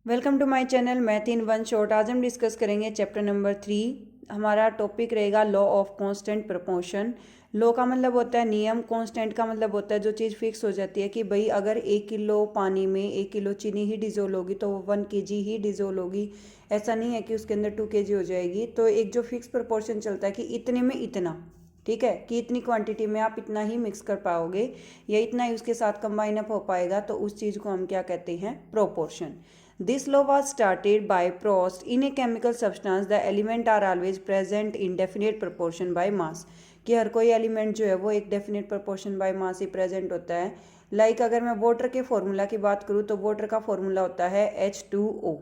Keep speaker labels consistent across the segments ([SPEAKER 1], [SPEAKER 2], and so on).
[SPEAKER 1] Welcome to my channel math in one shot. आज हम discuss करेंगे चैप्टर नंबर 3। हमारा टॉपिक रहेगा law of constant proportion. Law का मतलब होता है नियम, कांस्टेंट का मतलब होता है जो चीज़ फिक्स हो जाती है कि भाई अगर 1 किलो पानी में 1 किलो चीनी ही डिजोल्व होगी तो वो 1 kg ही डिजोल्व होगी। ऐसा नहीं है कि उसके अंदर 2 kg हो जाएगी। तो एक जो फिक्स प्रपोर्शन चलता है कि इतने में इतना, ठीक है, कि इतनी क्वांटिटी में आप इतना ही मिक्स कर पाओगे या इतना ही उसके साथ कंबाइन अप हो पाएगा, तो उस चीज़ को हम क्या कहते हैं, proportion. This law was started by Proust. In a chemical substance, the element are always present in definite proportion by mass. कि हर कोई एलिमेंट जो है वो एक definite proportion by mass he present होता है। अगर मैं वाटर के फॉर्मूला की बात करूँ तो वाटर का फॉर्मूला होता है H2O।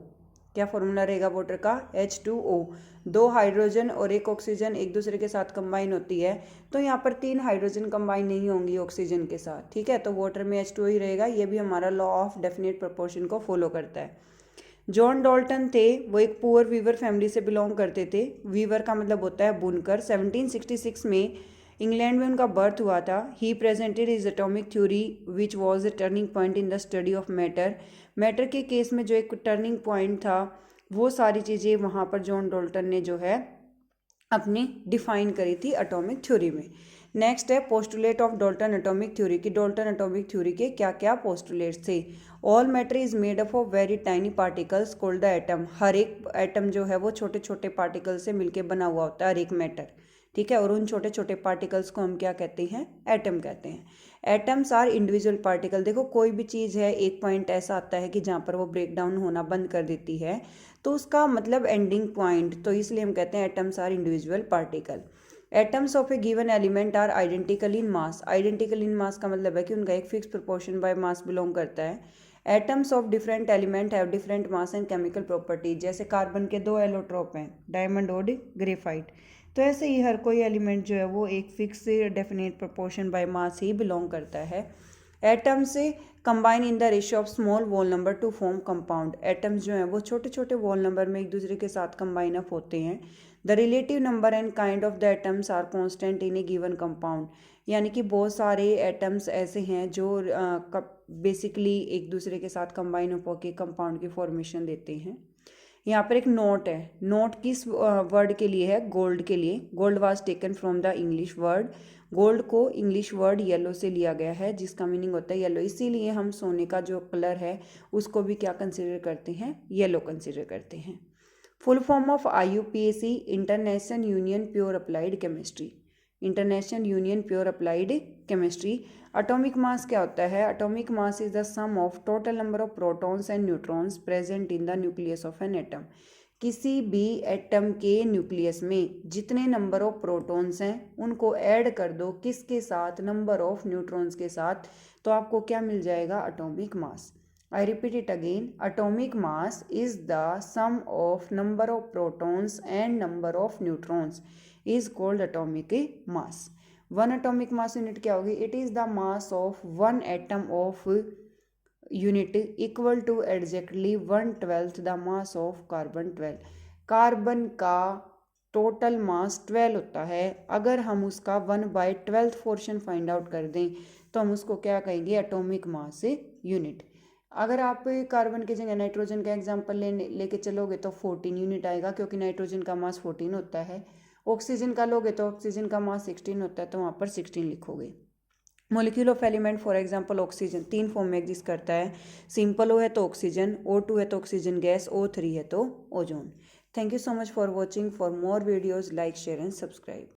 [SPEAKER 1] क्या फॉर्मूला रहेगा वाटर का? H2O। 2 हाइड्रोजन और 1 ऑक्सीजन एक दूसरे के साथ कंबाइन होती है, तो यहाँ पर 3 हाइड्रोजन कंबाइन नहीं होंगी ऑक्सीजन के साथ, ठीक है। तो वाटर में H2O ही रहेगा। ये भी हमारा लॉ ऑफ डेफिनेट प्रोपोर्शन को फॉलो करता है। जॉन डॉल्टन थे, वो एक पुअर वीवर फैमिली से बिलोंग करते थे। वीवर का मतलब होता है बुनकर। 1766 में इंग्लैंड में उनका बर्थ हुआ था। He presented is atomic theory which was a turning point in the study of matter. Matter के केस में जो एक टर्निंग पॉइंट था, वो सारी चीज़ें वहाँ पर जॉन डॉल्टन ने जो है अपनी डिफाइन करी थी एटॉमिक थ्योरी में। नेक्स्ट है postulate of Dalton atomic theory की डॉल्टन एटॉमिक थ्योरी के क्या क्या पोस्टुलेट्स थे। All matter is made up of very tiny particles called the atom. हर एक एटम जो है वो छोटे छोटे पार्टिकल से मिलकर बना हुआ होता है, हर एक मैटर, ठीक है। और उन छोटे छोटे पार्टिकल्स को हम क्या कहते हैं, एटम कहते हैं। Atoms are individual particle. देखो कोई भी चीज़ है, एक पॉइंट ऐसा आता है कि जहाँ पर वो ब्रेक डाउन होना बंद कर देती है, तो उसका मतलब एंडिंग पॉइंट, तो इसलिए हम कहते हैं atoms are individual particle. Atoms of a given element are identical in mass. Identical in mass का मतलब है कि उनका एक fix proportion by mass belong करता है। Atoms of different element have different mass and chemical properties. जैसे carbon के 2 एलोट्रोप हैं, डायमंड और ग्रेफाइट। तो ऐसे ही हर कोई एलिमेंट जो है वो एक fix definite proportion by mass he belong करता है। एटम्स से combine in the ratio of small wall number two form compound. Atoms जो हैं वो छोटे छोटे वॉल नंबर में एक दूसरे के साथ कंबाइन अप होते हैं। The relative number and kind of the atoms are constant in a given compound. यानी कि बहुत सारे एटम्स ऐसे हैं जो बेसिकली एक दूसरे के साथ कंबाइन अप होकर कंपाउंड की फॉर्मेशन देते हैं। यहाँ पर एक नोट है। नोट किस वर्ड के लिए है? गोल्ड के लिए। Gold was taken from the English word. Gold को इंग्लिश वर्ड येलो से लिया गया है, जिसका मीनिंग होता है येलो। इसीलिए हम सोने का जो कलर है उसको भी क्या कंसिडर करते हैं, येलो कंसिडर करते हैं। Full form of IUPAC, international union pure applied chemistry. International union pure applied chemistry. Atomic mass क्या होता है? Atomic mass is the sum of total number of protons and neutrons present in the nucleus of an atom. किसी भी atom के nucleus में जितने number of protons हैं उनको ऐड कर दो किसके साथ, नंबर ऑफ न्यूट्रॉन्स के साथ, तो आपको क्या मिल जाएगा? Atomic mass. I repeat it again. Atomic mass is the sum of number of protons and number of neutrons is called atomic mass. One atomic mass unit क्या होगी? It is the mass of one atom of unit equal to exactly 1/12 the mass of carbon 12. Carbon का total mass 12 होता है। अगर हम उसका 1/12 portion find out कर दें तो हम उसको क्या कहेंगे? Atomic mass unit. अगर आप कार्बन की जगह नाइट्रोजन का एग्जांपल लेके चलोगे तो 14 यूनिट आएगा, क्योंकि नाइट्रोजन का मास 14 होता है। ऑक्सीजन का लोगे तो ऑक्सीजन का मास 16 होता है, तो वहाँ पर 16 लिखोगे। Molecule of element for example oxygen 3 form में एग्जिस्ट करता है। सिंपल O है तो ऑक्सीजन, O2 है तो ऑक्सीजन गैस, O3 है तो ozone. Thank you so much for watching. For more videos like share and subscribe.